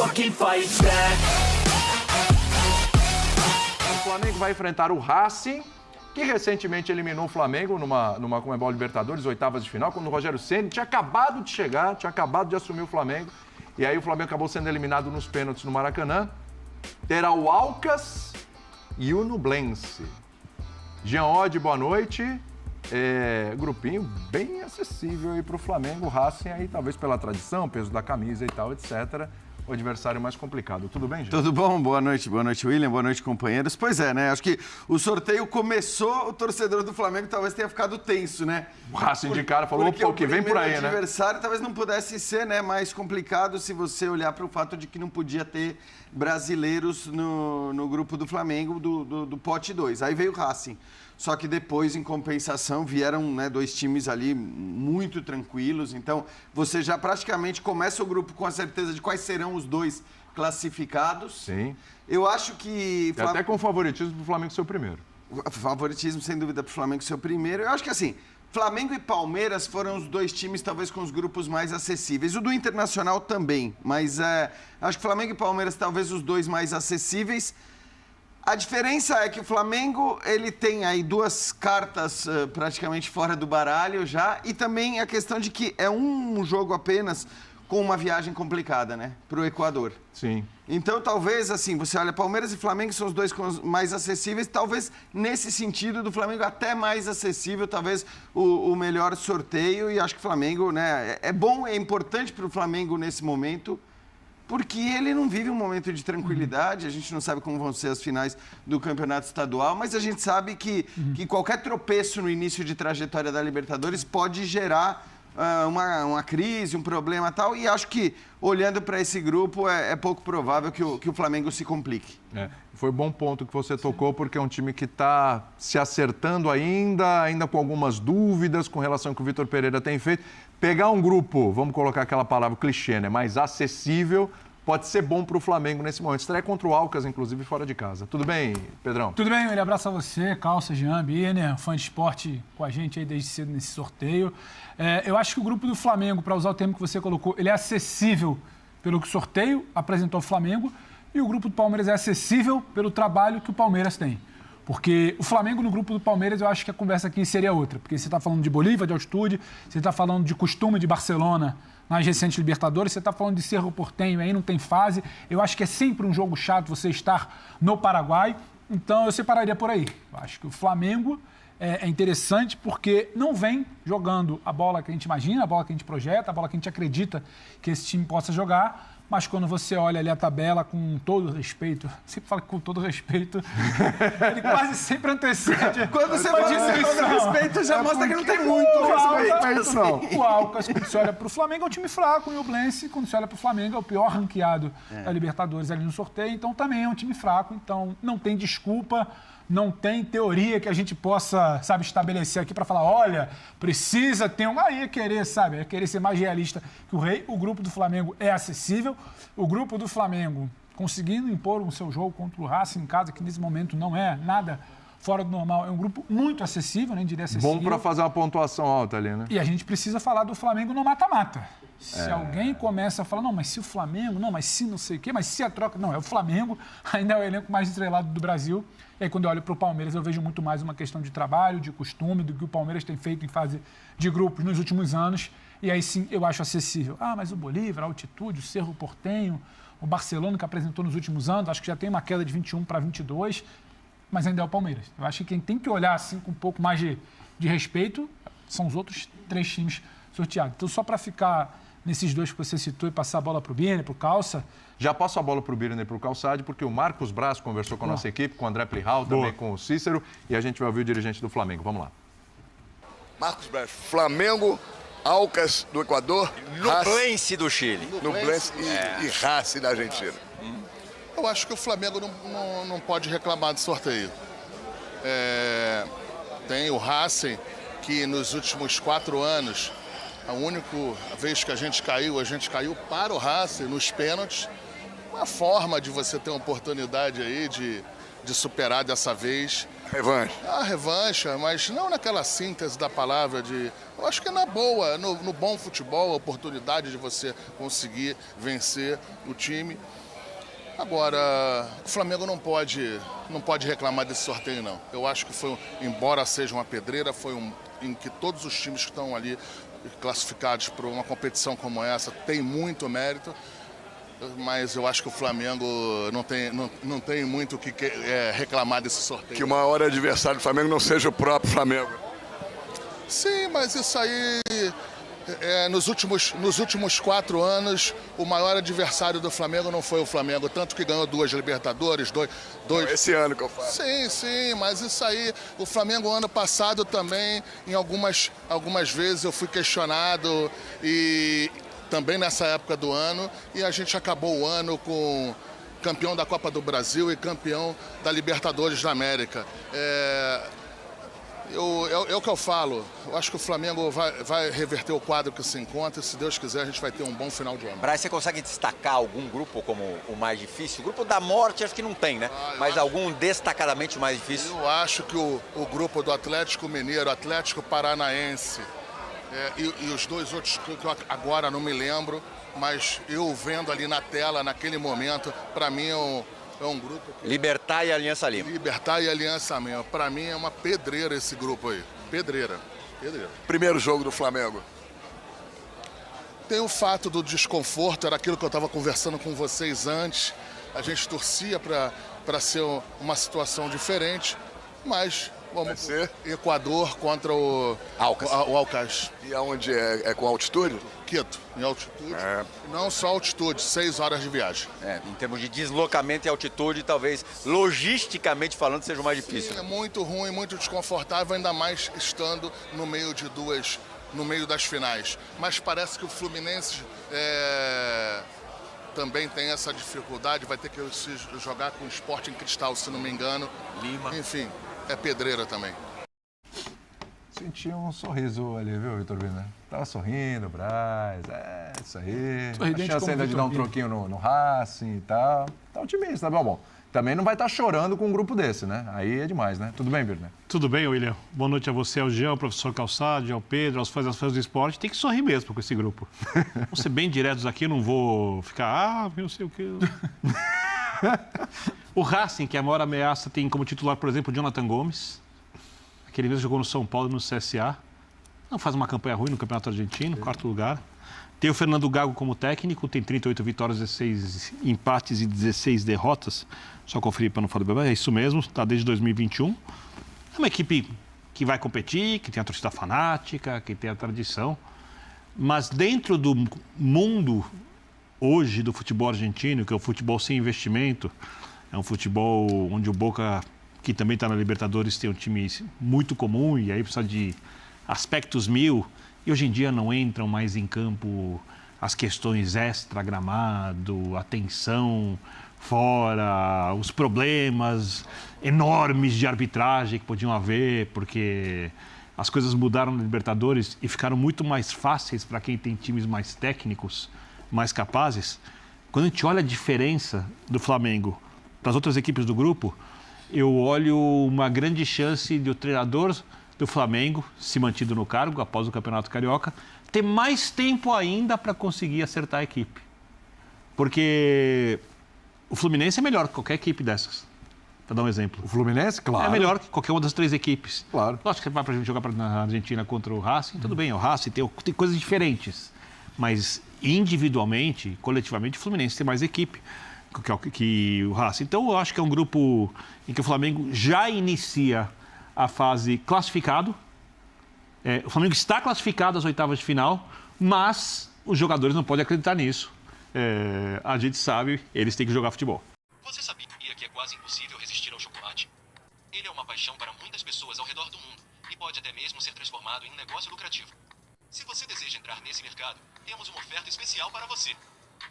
fucking fight back. O Flamengo vai enfrentar o Racing, que recentemente eliminou o Flamengo numa Conmebol Libertadores, oitavas de final, quando o Rogério Ceni tinha acabado de chegar, tinha acabado de assumir o Flamengo. E aí o Flamengo acabou sendo eliminado nos pênaltis no Maracanã. Terá o Alcas e o Nublense. Jean Oddi, boa noite. Grupinho bem acessível aí para o Flamengo. O Racing aí, talvez pela tradição, peso da camisa e tal, etc., o adversário mais complicado. Tudo bem, gente? Tudo bom? Boa noite, William, boa noite, companheiros. Pois é, né? Acho que o sorteio começou, o torcedor do Flamengo talvez tenha ficado tenso, né? O Racing de cara falou, opa, o que vem por aí, né? O adversário talvez não pudesse ser, né, mais complicado se você olhar para o fato de que não podia ter brasileiros no grupo do Flamengo do pote 2. Aí veio o Racing. Só que depois, em compensação, vieram, né, dois times ali muito tranquilos. Então, você já praticamente começa o grupo com a certeza de quais serão os dois classificados. Sim. Eu acho que... Até com favoritismo para o Flamengo ser o primeiro. Favoritismo, sem dúvida, para o Flamengo ser o primeiro. Eu acho que, assim, Flamengo e Palmeiras foram os dois times, talvez, com os grupos mais acessíveis. O do Internacional também, mas acho que Flamengo e Palmeiras, talvez, os dois mais acessíveis. A diferença é que o Flamengo, ele tem aí duas cartas praticamente fora do baralho já, e também a questão de que é um jogo apenas com uma viagem complicada, né, para o Equador. Sim. Então, talvez, assim, você olha, Palmeiras e Flamengo são os dois mais acessíveis, talvez nesse sentido do Flamengo até mais acessível, talvez o melhor sorteio, e acho que o Flamengo, né, é bom, é importante para o Flamengo nesse momento, porque ele não vive um momento de tranquilidade, a gente não sabe como vão ser as finais do campeonato estadual, mas a gente sabe que qualquer tropeço no início de trajetória da Libertadores pode gerar uma crise, um problema e tal, e acho que, olhando para esse grupo, é pouco provável que o Flamengo se complique. Foi um bom ponto que você tocou, porque é um time que está se acertando ainda com algumas dúvidas com relação ao que o Vitor Pereira tem feito. Pegar um grupo, vamos colocar aquela palavra clichê, né, mais acessível, pode ser bom para o Flamengo nesse momento. Estreia contra o Alcas, inclusive, fora de casa. Tudo bem, Pedrão? Tudo bem, um abraço a você, Calça, Jean, Birner, fã de esporte com a gente aí desde cedo nesse sorteio. Eu acho que o grupo do Flamengo, para usar o termo que você colocou, ele é acessível pelo que o sorteio apresentou ao Flamengo, e o grupo do Palmeiras é acessível pelo trabalho que o Palmeiras tem. Porque o Flamengo no grupo do Palmeiras, eu acho que a conversa aqui seria outra. Porque você está falando de Bolívia, de altitude, você está falando de costume de Barcelona nas recentes Libertadores, você está falando de Cerro Porteño, aí não tem fase. Eu acho que é sempre um jogo chato você estar no Paraguai. Então eu separaria por aí. Eu acho que o Flamengo é interessante porque não vem jogando a bola que a gente imagina, a bola que a gente projeta, a bola que a gente acredita que esse time possa jogar. Mas quando você olha ali a tabela com todo respeito, sempre fala com todo respeito, ele quase sempre antecede. Quando você fala com todo respeito, já mostra que não tem muito respeito. O Alcas, quando você olha para o Flamengo, é um time fraco, e o Nublense, quando você olha para o Flamengo, é o pior ranqueado da Libertadores ali no sorteio, então também é um time fraco, então não tem desculpa. Não tem teoria que a gente possa, sabe, estabelecer aqui para falar, olha, precisa ter um... Aí é querer, sabe, é querer ser mais realista que o Rei. O grupo do Flamengo é acessível. O grupo do Flamengo conseguindo impor o seu jogo contra o Racing em casa, que nesse momento não é nada fora do normal. É um grupo muito acessível, nem diria acessível. Bom para fazer uma pontuação alta ali, né? E a gente precisa falar do Flamengo no mata-mata. Se alguém começa a falar, não, mas se o Flamengo, não, mas se não sei o quê, mas se a troca... Não, é o Flamengo, ainda é o elenco mais estrelado do Brasil. E aí, quando eu olho para o Palmeiras, eu vejo muito mais uma questão de trabalho, de costume, do que o Palmeiras tem feito em fase de grupos nos últimos anos. E aí, sim, eu acho acessível. Ah, mas o Bolívar, a altitude, o Cerro Porteño, o Barcelona, que apresentou nos últimos anos, acho que já tem uma queda de 21 para 22, mas ainda é o Palmeiras. Eu acho que quem tem que olhar assim com um pouco mais de respeito são os outros três times sorteados. Então, só para ficar nesses dois que você citou e passar a bola para o Birner, para o Calça... Já passo a bola para o Birner e para o Calçade, porque o Marcos Braz conversou com a nossa equipe, com o André Plihal, também com o Cícero, e a gente vai ouvir o dirigente do Flamengo. Vamos lá. Marcos Braz, Flamengo, Alcas do Equador, Nublense do Chile. Nublense e Racing da Argentina. Eu acho que o Flamengo não pode reclamar de sorteio. Tem o Racing, que nos últimos 4 anos, a única vez que a gente caiu para o Racing nos pênaltis. Uma forma de você ter uma oportunidade aí de superar dessa vez. Revanche. A revanche, mas não naquela síntese da palavra de... Eu acho que é na boa, no bom futebol, a oportunidade de você conseguir vencer o time. Agora, o Flamengo não pode reclamar desse sorteio, não. Eu acho que foi, embora seja uma pedreira, foi em que todos os times que estão ali classificados para uma competição como essa têm muito mérito. Mas eu acho que o Flamengo não tem muito o que reclamar desse sorteio. Que o maior adversário do Flamengo não seja o próprio Flamengo. Sim, mas isso aí, nos últimos 4 anos, o maior adversário do Flamengo não foi o Flamengo, tanto que ganhou 2 Libertadores, dois... Esse ano que eu falo. Sim, mas isso aí, o Flamengo ano passado também, em algumas vezes eu fui questionado e... também nessa época do ano, e a gente acabou o ano com campeão da Copa do Brasil e campeão da Libertadores da América. É o que eu falo, eu acho que o Flamengo vai reverter o quadro que se encontra, e se Deus quiser a gente vai ter um bom final de ano. Braz, você consegue destacar algum grupo como o mais difícil? O grupo da morte acho que não tem, né? Mas algum destacadamente mais difícil? Eu acho que o grupo do Atlético Mineiro, Atlético Paranaense, e os 2 outros que eu agora não me lembro, mas eu vendo ali na tela, naquele momento, para mim é um grupo... Libertad e Aliança Lima. Libertad e Aliança Lima. Para mim é uma pedreira esse grupo aí. Pedreira. Primeiro jogo do Flamengo. Tem o fato do desconforto, era aquilo que eu estava conversando com vocês antes. A gente torcia para ser uma situação diferente, mas... Vamos ser Equador contra o Alcas. E aonde é com altitude? Quito, em altitude. Não só altitude, 6 horas de viagem. Em termos de deslocamento e altitude, talvez logisticamente falando seja o mais difícil. Sim, é muito ruim, muito desconfortável, ainda mais estando no meio das finais. Mas parece que o Fluminense também tem essa dificuldade, vai ter que se jogar com o Sporting Cristal, se não me engano. Lima. Enfim. É pedreira também. Senti um sorriso ali, viu, Vitor Vina? Tava sorrindo, Braz, isso aí. A chance ainda de dar um troquinho no Racing e tal. Tá otimista, tá bom. Também não vai estar chorando com um grupo desse, né? Aí é demais, né? Tudo bem, Birner? Tudo bem, William. Boa noite a você, ao Jean, ao professor Calçado, ao Pedro, aos fãs do esporte. Tem que sorrir mesmo com esse grupo. Vamos ser bem diretos aqui, não vou ficar, não sei o quê. O Racing, que é a maior ameaça, tem como titular, por exemplo, o Jonathan Gomes. Aquele mesmo jogou no São Paulo e no CSA. Não faz uma campanha ruim no Campeonato Argentino, 4º lugar. Tem o Fernando Gago como técnico, tem 38 vitórias, 16 empates e 16 derrotas. Só conferir para não falar bem, é isso mesmo, está desde 2021. É uma equipe que vai competir, que tem a torcida fanática, que tem a tradição. Mas dentro do mundo hoje do futebol argentino, que é o futebol sem investimento, é um futebol onde o Boca, que também está na Libertadores, tem um time muito comum e aí precisa de aspectos mil. E hoje em dia não entram mais em campo as questões extra-gramado, atenção fora, os problemas enormes de arbitragem que podiam haver, porque as coisas mudaram na Libertadores e ficaram muito mais fáceis para quem tem times mais técnicos, mais capazes. Quando a gente olha a diferença do Flamengo para as outras equipes do grupo, eu olho uma grande chance de o treinador do Flamengo, se mantido no cargo após o Campeonato Carioca, ter mais tempo ainda para conseguir acertar a equipe. Porque o Fluminense é melhor que qualquer equipe dessas, para dar um exemplo. O Fluminense, claro. É melhor que qualquer uma das 3 equipes. Claro. Lógico que vai para jogar na Argentina contra o Racing, tudo bem, o Racing tem coisas diferentes, mas individualmente, coletivamente, o Fluminense tem mais equipe que o Racing. Então, eu acho que é um grupo em que o Flamengo já inicia a fase classificado. O Flamengo está classificado às oitavas de final, mas os jogadores não podem acreditar nisso. A gente sabe, eles têm que jogar futebol. Você sabia que é quase impossível resistir ao chocolate? Ele é uma paixão para muitas pessoas ao redor do mundo e pode até mesmo ser transformado em um negócio lucrativo. Se você deseja entrar nesse mercado, temos uma oferta especial para você.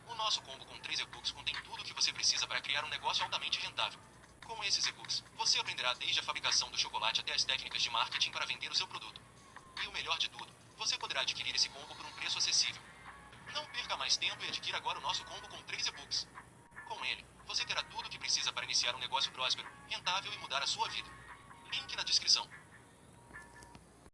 O nosso combo com 3 e-books contém tudo o que você precisa para criar um negócio altamente rentável. Com esses e-books, você aprenderá desde a fabricação do chocolate até as técnicas de marketing para vender o seu produto. E o melhor de tudo, você poderá adquirir esse combo por um preço acessível. Não perca mais tempo e adquira agora o nosso combo com 3 e-books. Com ele, você terá tudo o que precisa para iniciar um negócio próspero, rentável e mudar a sua vida. Link na descrição.